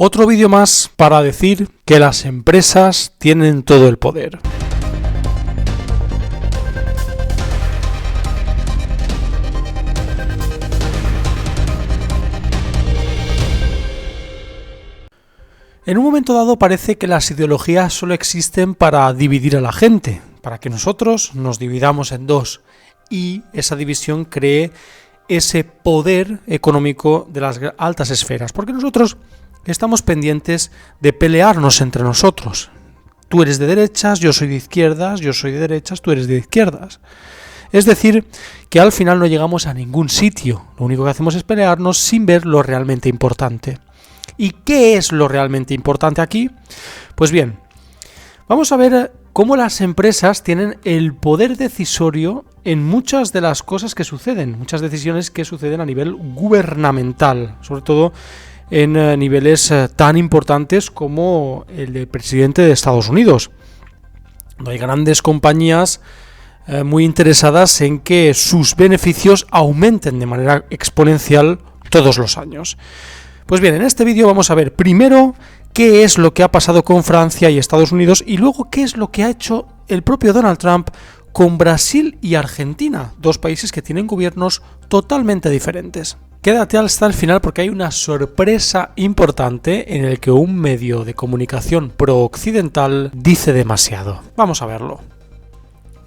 Otro vídeo más para decir que las empresas tienen todo el poder. En un momento dado parece que las ideologías solo existen para dividir a la gente, para que nosotros nos dividamos en dos y esa división cree ese poder económico de las altas esferas, porque nosotros estamos pendientes de pelearnos entre nosotros. Tú eres de derechas, yo soy de izquierdas, yo soy de derechas, tú eres de izquierdas. Es decir, que al final no llegamos a ningún sitio, lo único que hacemos es pelearnos sin ver lo realmente importante. ¿Y qué es lo realmente importante aquí? Pues bien, vamos a ver cómo las empresas tienen el poder decisorio en muchas de las cosas que suceden, muchas decisiones que suceden a nivel gubernamental, sobre todo en niveles tan importantes como el del presidente de Estados Unidos. Hay grandes compañías muy interesadas en que sus beneficios aumenten de manera exponencial todos los años. Pues bien, en este vídeo vamos a ver primero qué es lo que ha pasado con Francia y Estados Unidos y luego qué es lo que ha hecho el propio Donald Trump con Brasil y Argentina, dos países que tienen gobiernos totalmente diferentes. Quédate hasta el final porque hay una sorpresa importante en el que un medio de comunicación pro-occidental dice demasiado. Vamos a verlo.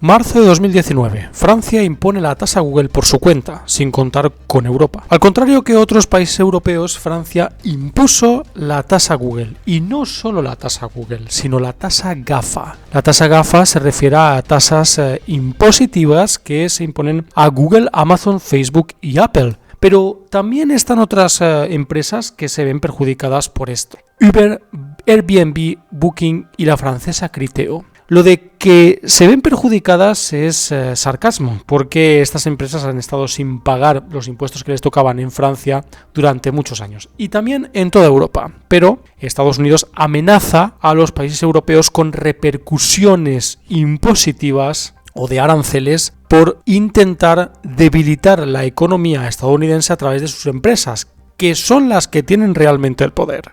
Marzo de 2019. Francia impone la tasa Google por su cuenta, sin contar con Europa. Al contrario que otros países europeos, Francia impuso la tasa Google. Y no solo la tasa Google, sino la tasa GAFA. La tasa GAFA se refiere a tasas impositivas que se imponen a Google, Amazon, Facebook y Apple. Pero también están otras empresas que se ven perjudicadas por esto. Uber, Airbnb, Booking y la francesa Criteo. Lo de que se ven perjudicadas es sarcasmo, porque estas empresas han estado sin pagar los impuestos que les tocaban en Francia durante muchos años y también en toda Europa. Pero Estados Unidos amenaza a los países europeos con repercusiones impositivas o de aranceles por intentar debilitar la economía estadounidense a través de sus empresas, que son las que tienen realmente el poder.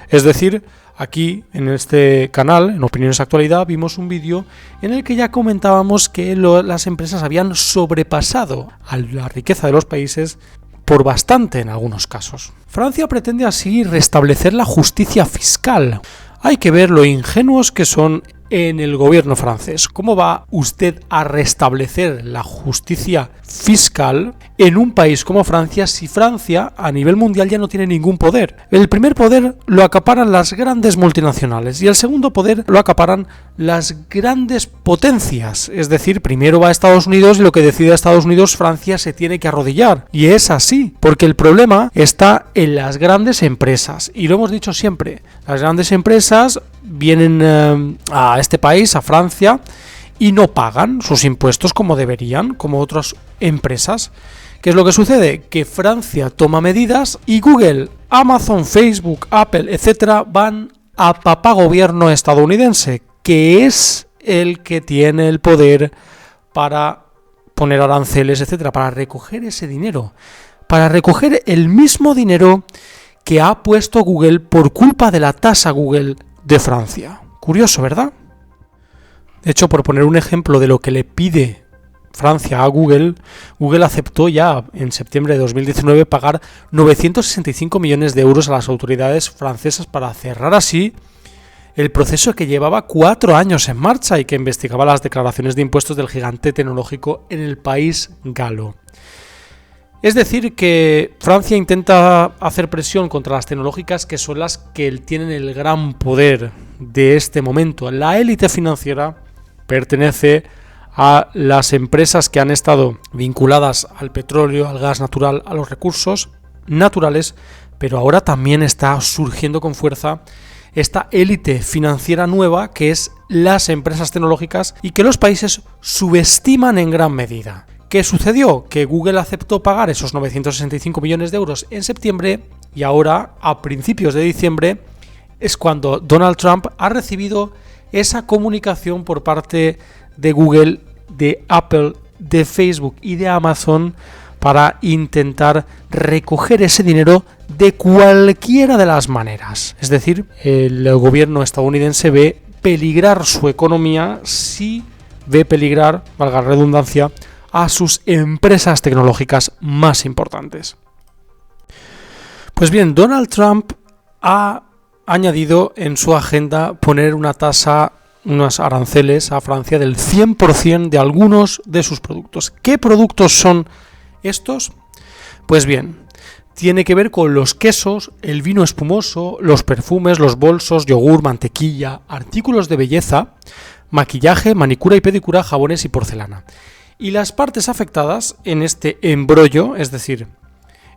Es decir, aquí en este canal, en Opiniones Actualidad, vimos un vídeo en el que ya comentábamos que las empresas habían sobrepasado a la riqueza de los países por bastante en algunos casos. Francia pretende así restablecer la justicia fiscal. Hay que ver lo ingenuos que son en el gobierno francés. ¿Cómo va usted a restablecer la justicia fiscal en un país como Francia si Francia a nivel mundial ya no tiene ningún poder? El primer poder lo acaparan las grandes multinacionales y el segundo poder lo acaparan las grandes potencias. Es decir, primero va a Estados Unidos y lo que decide Estados Unidos, Francia se tiene que arrodillar. Y es así, porque el problema está en las grandes empresas. Y lo hemos dicho siempre, las grandes empresas vienen a este país, a Francia, y no pagan sus impuestos como deberían, como otras empresas. ¿Qué es lo que sucede? Que Francia toma medidas y Google, Amazon, Facebook, Apple, etcétera, van a papá gobierno estadounidense, que es el que tiene el poder para poner aranceles, etcétera, para recoger ese dinero, para recoger el mismo dinero que ha puesto Google por culpa de la tasa Google de Francia. Curioso, ¿verdad? De hecho, por poner un ejemplo de lo que le pide Francia a Google, Google aceptó ya en septiembre de 2019 pagar 965 millones de euros a las autoridades francesas para cerrar así el proceso que llevaba 4 años en marcha y que investigaba las declaraciones de impuestos del gigante tecnológico en el país galo. Es decir, que Francia intenta hacer presión contra las tecnológicas que son las que tienen el gran poder de este momento. La élite financiera pertenece a las empresas que han estado vinculadas al petróleo, al gas natural, a los recursos naturales, pero ahora también está surgiendo con fuerza esta élite financiera nueva que es las empresas tecnológicas y que los países subestiman en gran medida. ¿Qué sucedió? Que Google aceptó pagar esos 965 millones de euros en septiembre y ahora, a principios de diciembre, es cuando Donald Trump ha recibido esa comunicación por parte de Google, de Apple, de Facebook y de Amazon para intentar recoger ese dinero de cualquiera de las maneras. Es decir, el gobierno estadounidense ve peligrar su economía si ve peligrar, valga la redundancia, a sus empresas tecnológicas más importantes. Pues bien, Donald Trump ha añadido en su agenda poner una tasa, unos aranceles a Francia del 100% de algunos de sus productos. ¿Qué productos son estos? Pues bien, tiene que ver con los quesos, el vino espumoso, los perfumes, los bolsos, yogur, mantequilla, artículos de belleza, maquillaje, manicura y pedicura, jabones y porcelana. Y las partes afectadas en este embrollo, es decir,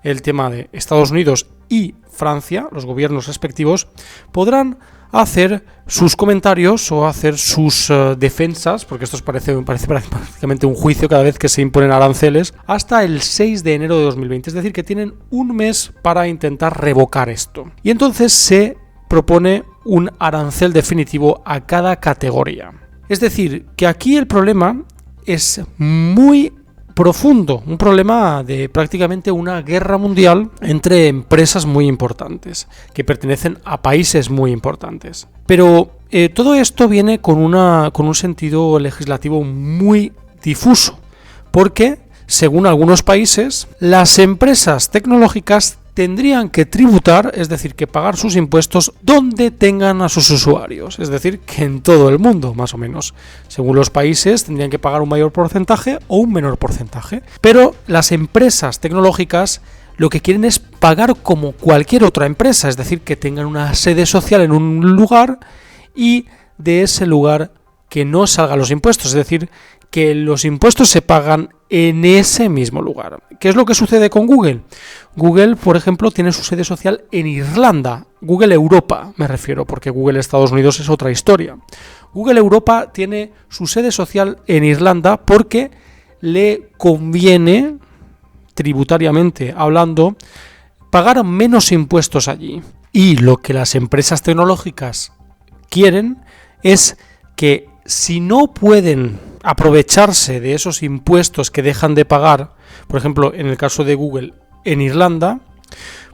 el tema de Estados Unidos y Francia, los gobiernos respectivos, podrán hacer sus comentarios o hacer sus defensas, porque esto parece prácticamente un juicio cada vez que se imponen aranceles, hasta el 6 de enero de 2020. Es decir, que tienen un mes para intentar revocar esto. Y entonces se propone un arancel definitivo a cada categoría. Es decir, que aquí el problema es muy profundo, un problema de prácticamente una guerra mundial entre empresas muy importantes, que pertenecen a países muy importantes. Pero todo esto viene con un sentido legislativo muy difuso, porque, según algunos países, las empresas tecnológicas tendrían que tributar, es decir, que pagar sus impuestos donde tengan a sus usuarios, es decir, que en todo el mundo, más o menos. Según los países, tendrían que pagar un mayor porcentaje o un menor porcentaje. Pero las empresas tecnológicas lo que quieren es pagar como cualquier otra empresa, es decir, que tengan una sede social en un lugar y de ese lugar que no salgan los impuestos, es decir, que los impuestos se pagan en ese mismo lugar. ¿Qué es lo que sucede con Google? Google, por ejemplo, tiene su sede social en Irlanda. Google Europa, me refiero, porque Google Estados Unidos es otra historia. Google Europa tiene su sede social en Irlanda porque le conviene, tributariamente hablando, pagar menos impuestos allí. Y lo que las empresas tecnológicas quieren es que si no pueden aprovecharse de esos impuestos que dejan de pagar, por ejemplo, en el caso de Google en Irlanda,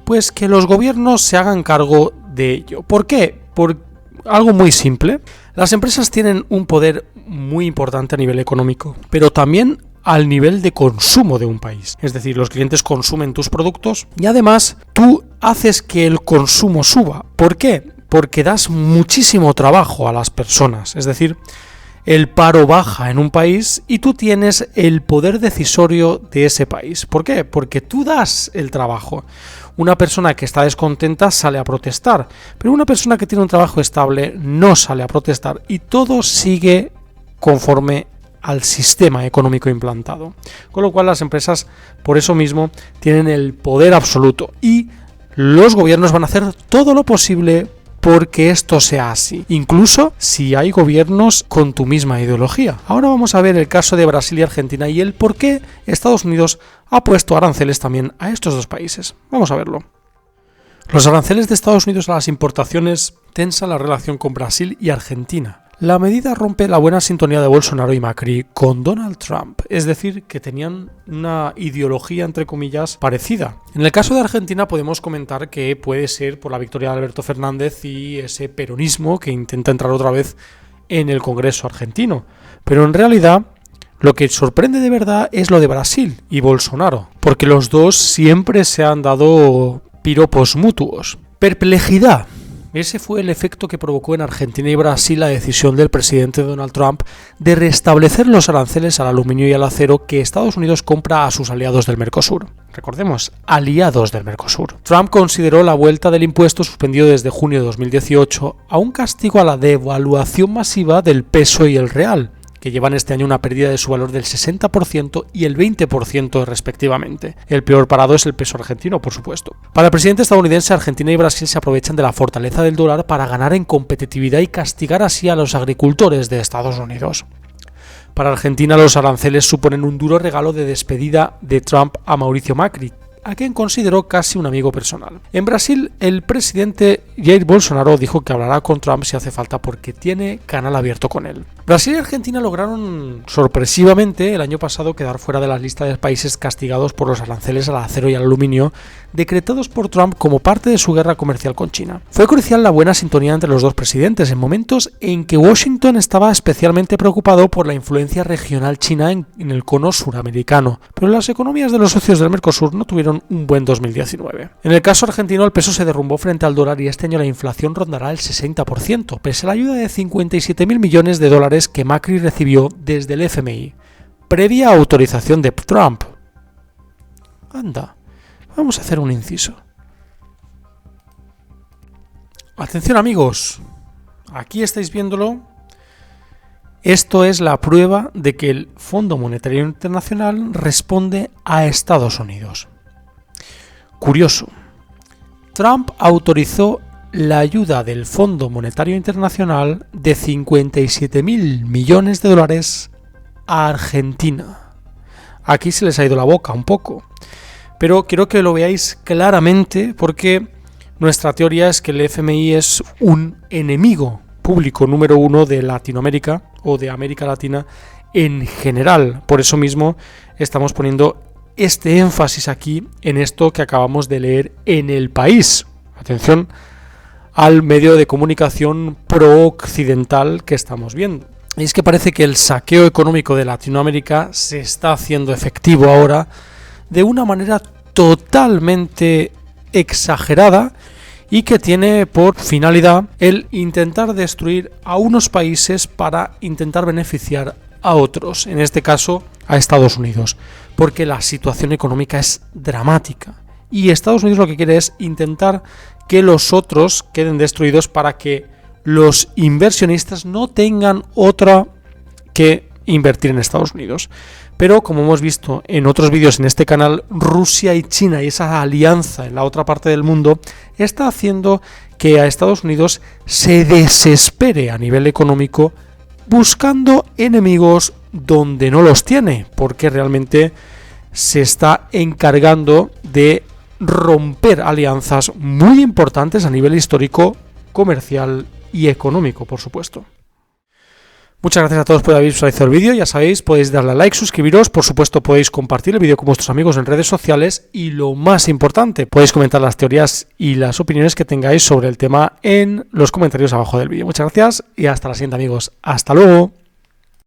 pues que los gobiernos se hagan cargo de ello. ¿Por qué? Por algo muy simple. Las empresas tienen un poder muy importante a nivel económico, pero también al nivel de consumo de un país. Es decir, los clientes consumen tus productos y además tú haces que el consumo suba. ¿Por qué? Porque das muchísimo trabajo a las personas. Es decir, el paro baja en un país y tú tienes el poder decisorio de ese país. ¿Por qué? Porque tú das el trabajo. Una persona que está descontenta sale a protestar, pero una persona que tiene un trabajo estable no sale a protestar y todo sigue conforme al sistema económico implantado. Con lo cual las empresas, por eso mismo, tienen el poder absoluto y los gobiernos van a hacer todo lo posible porque esto sea así, incluso si hay gobiernos con tu misma ideología. Ahora vamos a ver el caso de Brasil y Argentina y el por qué Estados Unidos ha puesto aranceles también a estos dos países. Vamos a verlo. Los aranceles de Estados Unidos a las importaciones tensan la relación con Brasil y Argentina. La medida rompe la buena sintonía de Bolsonaro y Macri con Donald Trump, es decir, que tenían una ideología, entre comillas, parecida. En el caso de Argentina podemos comentar que puede ser por la victoria de Alberto Fernández y ese peronismo que intenta entrar otra vez en el Congreso argentino. Pero en realidad lo que sorprende de verdad es lo de Brasil y Bolsonaro, porque los dos siempre se han dado piropos mutuos. Perplejidad. Ese fue el efecto que provocó en Argentina y Brasil la decisión del presidente Donald Trump de restablecer los aranceles al aluminio y al acero que Estados Unidos compra a sus aliados del Mercosur. Recordemos, aliados del Mercosur. Trump consideró la vuelta del impuesto suspendido desde junio de 2018 a un castigo a la devaluación masiva del peso y el real, que llevan este año una pérdida de su valor del 60% y el 20% respectivamente. El peor parado es el peso argentino, por supuesto. Para el presidente estadounidense, Argentina y Brasil se aprovechan de la fortaleza del dólar para ganar en competitividad y castigar así a los agricultores de Estados Unidos. Para Argentina, los aranceles suponen un duro regalo de despedida de Trump a Mauricio Macri, a quien consideró casi un amigo personal. En Brasil, el presidente Jair Bolsonaro dijo que hablará con Trump si hace falta porque tiene canal abierto con él. Brasil y Argentina lograron sorpresivamente el año pasado quedar fuera de la lista de países castigados por los aranceles al acero y al aluminio decretados por Trump como parte de su guerra comercial con China. Fue crucial la buena sintonía entre los dos presidentes en momentos en que Washington estaba especialmente preocupado por la influencia regional china en el cono suramericano, pero las economías de los socios del Mercosur no tuvieron un buen 2019. En el caso argentino, el peso se derrumbó frente al dólar y este año la inflación rondará el 60%, pese a la ayuda de 57.000 millones de dólares que Macri recibió desde el FMI, previa autorización de Trump. Anda, vamos a hacer un inciso. Atención amigos, aquí estáis viéndolo. Esto es la prueba de que el Fondo Monetario Internacional responde a Estados Unidos. Curioso, Trump autorizó la ayuda del Fondo Monetario Internacional de 57.000 millones de dólares a Argentina. Aquí se les ha ido la boca un poco, pero quiero que lo veáis claramente porque nuestra teoría es que el FMI es un enemigo público número uno de Latinoamérica o de América Latina en general. Por eso mismo estamos poniendo este énfasis aquí en esto que acabamos de leer en El País. Atención al medio de comunicación pro-occidental que estamos viendo. Y es que parece que el saqueo económico de Latinoamérica se está haciendo efectivo ahora de una manera totalmente exagerada y que tiene por finalidad el intentar destruir a unos países para intentar beneficiar a otros, en este caso a Estados Unidos, porque la situación económica es dramática y Estados Unidos lo que quiere es intentar que los otros queden destruidos para que los inversionistas no tengan otra que invertir en Estados Unidos. Pero como hemos visto en otros vídeos en este canal, Rusia y China y esa alianza en la otra parte del mundo está haciendo que a Estados Unidos se desespere a nivel económico buscando enemigos donde no los tiene, porque realmente se está encargando de romper alianzas muy importantes a nivel histórico, comercial y económico, por supuesto. Muchas gracias a todos por haber visualizado el vídeo. Ya sabéis, podéis darle a like, suscribiros, por supuesto podéis compartir el vídeo con vuestros amigos en redes sociales y lo más importante, podéis comentar las teorías y las opiniones que tengáis sobre el tema en los comentarios abajo del vídeo. Muchas gracias y hasta la siguiente amigos. Hasta luego.